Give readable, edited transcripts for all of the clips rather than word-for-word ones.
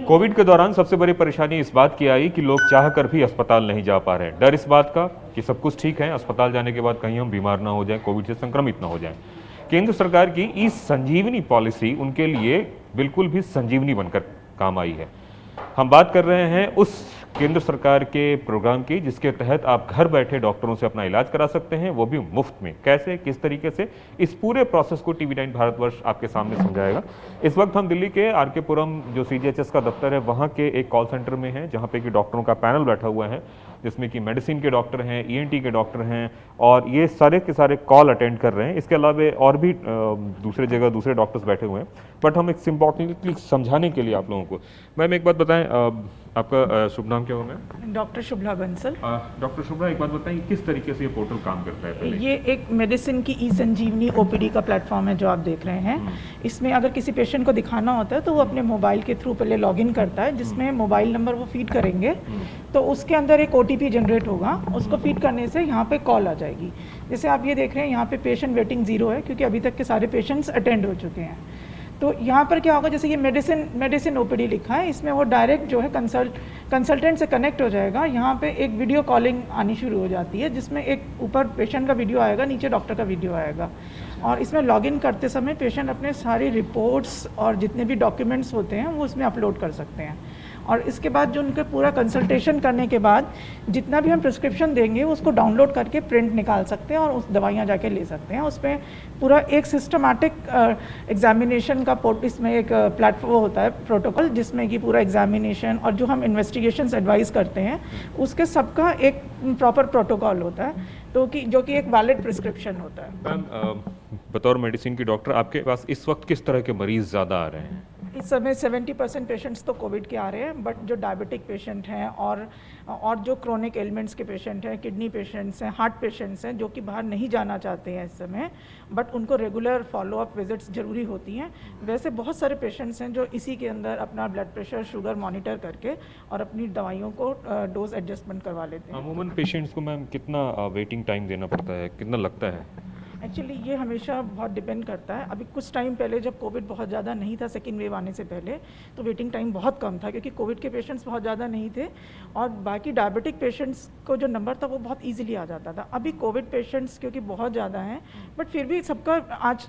Covid के दौरान सबसे बड़ी परेशानी इस बात की आई कि लोग चाह कर भी अस्पताल नहीं जा पा रहे हैं। डर इस बात का कि सब कुछ ठीक है, अस्पताल जाने के बाद कहीं हम बीमार ना हो जाएं, कोविड से संक्रमित ना हो जाएं। केंद्र सरकार की ई संजीवनी पॉलिसी उनके लिए बिल्कुल भी संजीवनी बनकर काम आई है। हम बात कर रहे हैं उस केंद्र सरकार के प्रोग्राम की जिसके तहत आप घर बैठे डॉक्टरों से अपना इलाज करा सकते हैं, वो भी मुफ्त में। कैसे, किस तरीके से, इस पूरे प्रोसेस को टीवी9 भारतवर्ष आपके सामने समझाएगा। इस वक्त हम दिल्ली के आर के पुरम जो सीजीएचएस का दफ्तर है वहाँ के एक कॉल सेंटर में हैं, जहाँ पे कि डॉक्टरों का पैनल बैठा हुआ है, जिसमें कि मेडिसिन के डॉक्टर हैं, ईएनटी के डॉक्टर हैं, और ये सारे के सारे कॉल अटेंड कर रहे हैं। इसके अलावा और भी दूसरे जगह दूसरे डॉक्टर्स बैठे हुए हैं। बट हम एक सिंपॉर्टेंटली समझाने के लिए आप लोगों को, मैम एक बात बताएं, आपका शुभ नाम क्या होगा? डॉक्टर शुभला बंसल। डॉक्टर शुभला, एक बात बताएं किस तरीके से ये पोर्टल काम करता है? पहले ये एक मेडिसिन की ई संजीवनी ओपीडी का प्लेटफॉर्म है जो आप देख रहे हैं। इसमें अगर किसी पेशेंट को दिखाना होता है तो वो अपने मोबाइल के थ्रू पहले लॉगिन करता है, जिसमें मोबाइल नंबर वो फीड करेंगे तो उसके अंदर एक ओटीपी जनरेट होगा। उसको फीड करने से यहाँ पे कॉल आ जाएगी। जैसे आप ये देख रहे हैं यहाँ पे पेशेंट वेटिंग 0 है, क्योंकि अभी तक के सारे पेशेंट्स अटेंड हो चुके हैं। तो यहाँ पर क्या होगा, जैसे ये मेडिसिन ओपीडी लिखा है, इसमें वो डायरेक्ट जो है कंसल्टेंट से कनेक्ट हो जाएगा। यहाँ पे एक वीडियो कॉलिंग आनी शुरू हो जाती है, जिसमें एक ऊपर पेशेंट का वीडियो आएगा, नीचे डॉक्टर का वीडियो आएगा। और इसमें लॉगिन करते समय पेशेंट अपने सारी रिपोर्ट्स और जितने भी डॉक्यूमेंट्स होते हैं वो उसमें अपलोड कर सकते हैं। और इसके बाद जो उनके पूरा कंसल्टेशन करने के बाद जितना भी हम प्रिस्क्रिप्शन देंगे उसको डाउनलोड करके प्रिंट निकाल सकते हैं और उस दवाइयाँ जाके ले सकते हैं। उसमें पूरा एक सिस्टमैटिक एग्जामिनेशन का इसमें एक प्लेटफॉर्म होता है, प्रोटोकॉल, जिसमें कि पूरा एग्जामिनेशन और जो हम इन्वेस्टिगेशंस एडवाइस करते हैं उसके सबका एक प्रॉपर प्रोटोकॉल होता है, तो कि जो कि एक वैलिड प्रिस्क्रिप्शन होता है। मैम, बतौर मेडिसिन की डॉक्टर आपके पास इस वक्त किस तरह के मरीज ज़्यादा आ रहे हैं? इस समय 70% पेशेंट्स तो कोविड के आ रहे हैं, बट जो डायबिटिक पेशेंट हैं और जो क्रोनिक एलिमेंट्स के पेशेंट हैं, किडनी पेशेंट्स हैं, हार्ट पेशेंट्स हैं, जो कि बाहर नहीं जाना चाहते हैं इस समय, बट उनको रेगुलर फॉलोअप विजिट्स जरूरी होती हैं। वैसे बहुत सारे पेशेंट्स हैं जो इसी के अंदर अपना ब्लड प्रेशर, शुगर मॉनिटर करके और अपनी दवाइयों को डोज एडजस्टमेंट करवा लेते हैं। अमूमन पेशेंट्स को मैम कितना वेटिंग टाइम देना पड़ता है, कितना लगता है? एक्चुअली ये हमेशा बहुत डिपेंड करता है। अभी कुछ टाइम पहले जब कोविड बहुत ज़्यादा नहीं था, सेकेंड वेव आने से पहले, तो वेटिंग टाइम बहुत कम था, क्योंकि कोविड के पेशेंट्स बहुत ज़्यादा नहीं थे और बाकी डायबिटिक पेशेंट्स को जो नंबर था वो बहुत इजीली आ जाता था। अभी कोविड पेशेंट्स क्योंकि बहुत ज़्यादा हैं, बट फिर भी सबका आज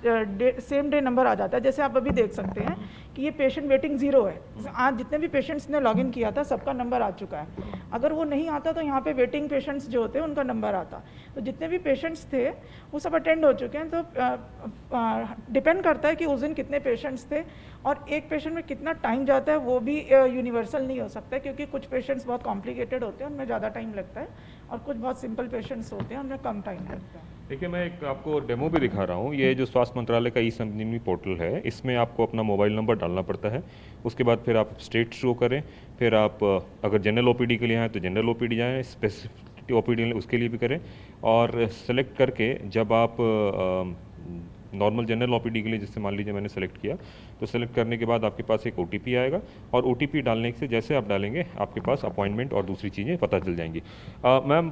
सेम डे नंबर आ जाता है। जैसे आप अभी देख सकते हैं कि ये पेशेंट वेटिंग 0 है। आज जितने भी पेशेंट्स ने लॉगिन किया था सबका नंबर आ चुका है। अगर वो नहीं आता तो यहाँ पे वेटिंग पेशेंट्स जो होते हैं उनका नंबर आता। तो जितने भी पेशेंट्स थे वो सब अटेंड हो चुके हैं। तो डिपेंड करता है कि उस दिन कितने पेशेंट्स थे और एक पेशेंट में कितना टाइम जाता है, वो भी यूनिवर्सल नहीं हो सकता, क्योंकि कुछ पेशेंट्स बहुत कॉम्प्लिकेटेड होते हैं, उनमें ज़्यादा टाइम लगता है, और कुछ बहुत सिंपल पेशेंट्स होते हैं उनमें कम टाइम लगता है। देखिए, मैं एक आपको डेमो भी दिखा रहा हूँ। ये जो स्वास्थ्य मंत्रालय का ई संजीवनी पोर्टल है, इसमें आपको अपना मोबाइल नंबर डालना पड़ता है। उसके बाद फिर आप स्टेट शो करें, फिर आप अगर जनरल ओपीडी के लिए आए तो जनरल ओपीडी जाएँ, स्पेसिफिक ओपीडी उसके लिए भी करें, और सेलेक्ट करके जब आप नॉर्मल जनरल ओपीडी के लिए, जिससे मान लीजिए मैंने सेलेक्ट किया, तो सेलेक्ट करने के बाद आपके पास एक ओटीपी आएगा, और ओटीपी डालने से जैसे आप डालेंगे आपके पास अपॉइंटमेंट और दूसरी चीज़ें पता चल जाएंगी। मैम,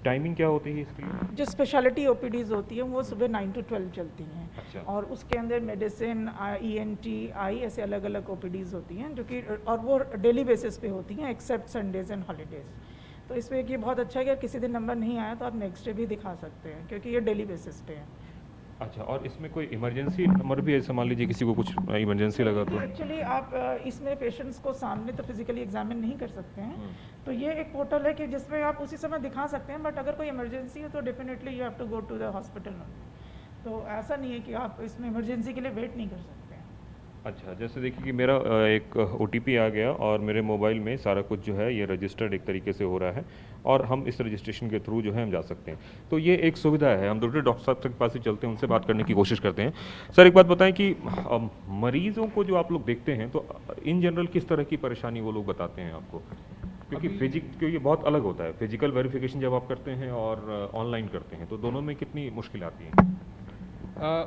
टाइमिंग क्या होती है इसके लिए? जो स्पेशलिटी ओपीडीज होती हैं वो सुबह 9 to 12 चलती हैं। अच्छा। और उसके अंदर मेडिसिन, ईएनटी, आई, ऐसे अलग अलग ओपीडीज होती हैं जो कि, और वो डेली बेसिस पे होती हैं एक्सेप्ट संडेज एंड हॉलीडेज। तो इसमें ये बहुत अच्छा है कि अगर किसी दिन नंबर नहीं आया तो आप नेक्स्ट डे भी दिखा सकते हैं, क्योंकि ये डेली बेसिस पे है। अच्छा, और इसमें कोई इमरजेंसी नंबर भी है? जैसे मान लीजिए किसी को कुछ इमरजेंसी लगा तो? एक्चुअली आप इसमें पेशेंट्स को सामने तो फिजिकली एग्जामिन नहीं कर सकते हैं, तो ये एक पोर्टल है कि जिसमें आप उसी समय दिखा सकते हैं, बट अगर कोई इमरजेंसी हो तो definitely you have to go to the hospital. तो ऐसा नहीं है कि आप इसमें इमरजेंसी के लिए वेट नहीं कर सकते हैं। अच्छा, जैसे देखिए कि मेरा एक ओटीपी आ गया और मेरे मोबाइल में सारा कुछ जो है ये रजिस्टर्ड एक तरीके से हो रहा है, और हम इस रजिस्ट्रेशन के थ्रू जो है हम जा सकते हैं। तो ये एक सुविधा है। हम दूसरे डॉक्टर साहब के पास ही चलते हैं, उनसे बात करने की कोशिश करते हैं। सर, एक बात बताएं कि मरीजों को जो आप लोग देखते हैं तो इन जनरल किस तरह की परेशानी वो लोग बताते हैं आपको? क्योंकि ये बहुत अलग होता है, फिजिकल वेरिफिकेशन जब आप करते हैं और ऑनलाइन करते हैं, तो दोनों में कितनी मुश्किल आती है?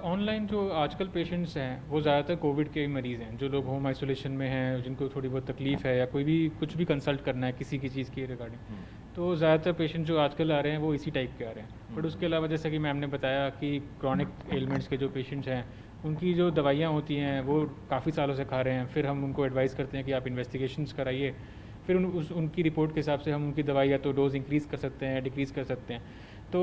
ऑनलाइन जो आजकल पेशेंट्स हैं वो ज़्यादातर कोविड के मरीज़ हैं, जो लोग होम आइसोलेशन में हैं, जिनको थोड़ी बहुत तकलीफ़ है या कोई भी कुछ भी कंसल्ट करना है किसी की चीज़ के रिगार्डिंग, तो ज़्यादातर पेशेंट जो आजकल आ रहे हैं वो इसी टाइप के आ रहे हैं। बट उसके अलावा जैसा कि मैम ने बताया कि क्रॉनिक एलिमेंट्स के जो पेशेंट्स हैं उनकी जो दवाइयाँ होती हैं वो काफ़ी सालों से खा रहे हैं, फिर हम उनको एडवाइस करते हैं कि आप इन्वेस्टिगेशंस कराइए, फिर उनकी रिपोर्ट के हिसाब से हम उनकी दवाई या तो डोज इंक्रीज़ कर सकते हैं, डिक्रीज़ कर सकते हैं। तो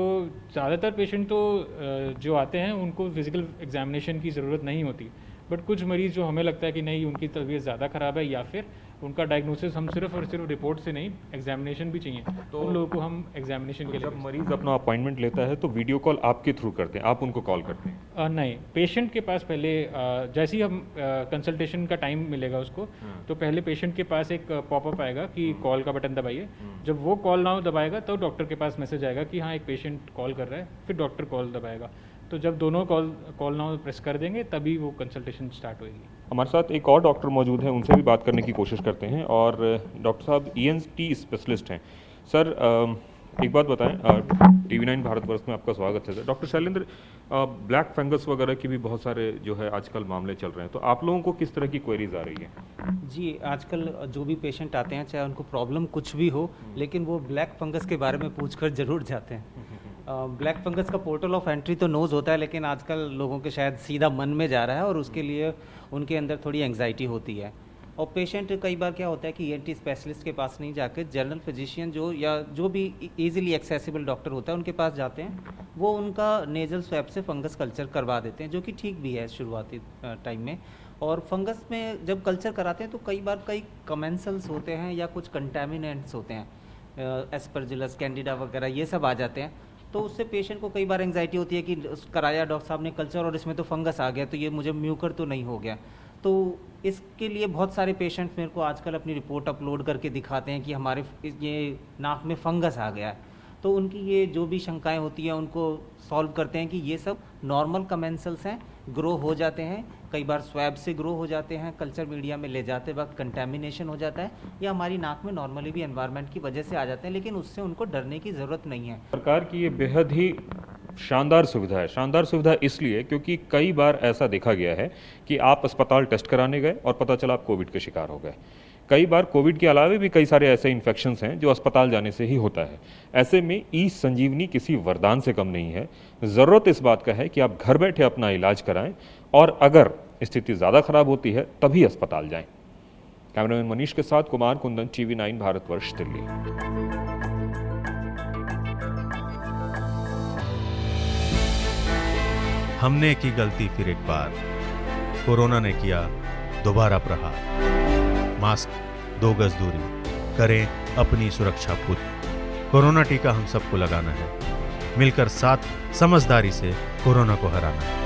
ज़्यादातर पेशेंट तो जो आते हैं उनको फिज़िकल एग्जामिनेशन की ज़रूरत नहीं होती, बट कुछ मरीज़ जो हमें लगता है कि नहीं उनकी तबीयत ज़्यादा ख़राब है या फिर उनका डायग्नोसिस हम सिर्फ और सिर्फ रिपोर्ट से नहीं, एग्जामिनेशन भी चाहिए, तो उन लोगों को हम एग्जामिनेशन के लिए जब मरीज अपना अपॉइंटमेंट लेता है तो वीडियो कॉल आपके थ्रू करते हैं, आप उनको कॉल करते हैं? नहीं, पेशेंट के पास पहले जैसे ही हम कंसल्टेशन का टाइम मिलेगा उसको, तो पहले पेशेंट के पास एक पॉपअप आएगा कि कॉल का बटन दबाइए। जब वो कॉल नाउ दबाएगा तो डॉक्टर के पास मैसेज आएगा कि हाँ एक पेशेंट कॉल कर रहा है, फिर डॉक्टर कॉल दबाएगा। तो जब दोनों कॉल नाउ प्रेस कर देंगे तभी वो कंसल्टेशन स्टार्ट होगी। हमारे साथ एक और डॉक्टर मौजूद हैं, उनसे भी बात करने की कोशिश करते हैं। और डॉक्टर साहब ENT स्पेशलिस्ट हैं। सर एक बात बताएं, TV9 भारतवर्ष में आपका स्वागत है। डॉक्टर शैलेंद्र, ब्लैक फंगस वगैरह की भी बहुत सारे जो है आजकल मामले चल रहे हैं, तो आप लोगों को किस तरह की क्वेरीज आ रही है? जी, आजकल जो भी पेशेंट आते हैं, चाहे उनको प्रॉब्लम कुछ भी हो, लेकिन वो ब्लैक फंगस के बारे में पूछकर ज़रूर जाते हैं। ब्लैक फंगस का पोर्टल ऑफ एंट्री तो नोज़ होता है, लेकिन आजकल लोगों के शायद सीधा मन में जा रहा है और उसके लिए उनके अंदर थोड़ी एंग्जाइटी होती है। और पेशेंट कई बार क्या होता है कि ENT स्पेशलिस्ट के पास नहीं जाकर जनरल फिजिशियन जो भी इजीली एक्सेसिबल डॉक्टर होता है उनके पास जाते हैं। वो उनका नेजल स्वैब से फंगस कल्चर करवा देते हैं, जो कि ठीक भी है शुरुआती टाइम में। और फंगस में जब कल्चर कराते हैं तो कई बार कई कमेंसल्स होते हैं या कुछ कंटेमिनेंट्स होते हैं, एस्परजिलस, कैंडिडा वगैरह ये सब आ जाते हैं। तो उससे पेशेंट को कई बार एंग्जाइटी होती है कि कराया डॉक्टर साहब ने कल्चर और इसमें तो फंगस आ गया, तो ये मुझे म्यूकर तो नहीं हो गया। तो इसके लिए बहुत सारे पेशेंट मेरे को आजकल अपनी रिपोर्ट अपलोड करके दिखाते हैं कि हमारे ये नाक में फंगस आ गया है। तो उनकी ये जो भी शंकाएं होती हैं उनको सॉल्व करते हैं कि ये सब नॉर्मल कमेंसल्स हैं, ग्रो हो जाते हैं, कई बार स्वैब से ग्रो हो जाते हैं, कल्चर मीडिया में ले जाते वक्त कंटेमिनेशन हो जाता है, या हमारी नाक में नॉर्मली भी एनवायरनमेंट की वजह से आ जाते हैं, लेकिन उससे उनको डरने की ज़रूरत नहीं है। सरकार की ये बेहद ही शानदार सुविधा है। शानदार सुविधा इसलिए क्योंकि कई बार ऐसा देखा गया है कि आप अस्पताल टेस्ट कराने गए और पता चला आप कोविड के शिकार हो गए। कई बार कोविड के अलावा भी कई सारे ऐसे इन्फेक्शंस हैं जो अस्पताल जाने से ही होता है। ऐसे में ई-संजीवनी किसी वरदान से कम नहीं है। ज़रूरत इस बात का है कि आप घर बैठे अपना इलाज कराएं और अगर स्थिति ज़्यादा खराब होती है तभी अस्पताल जाएं। कैमरामैन मनीष के साथ कुमार कुंदन, TV9 भारतवर्ष, दिल्ली। हमने की गलती फिर एक बार, कोरोना ने किया दोबारा प्रहार। मास्क, 2 गज दूरी, करें अपनी सुरक्षा खुद। कोरोना टीका हम सबको लगाना है, मिलकर साथ समझदारी से कोरोना को हराना है।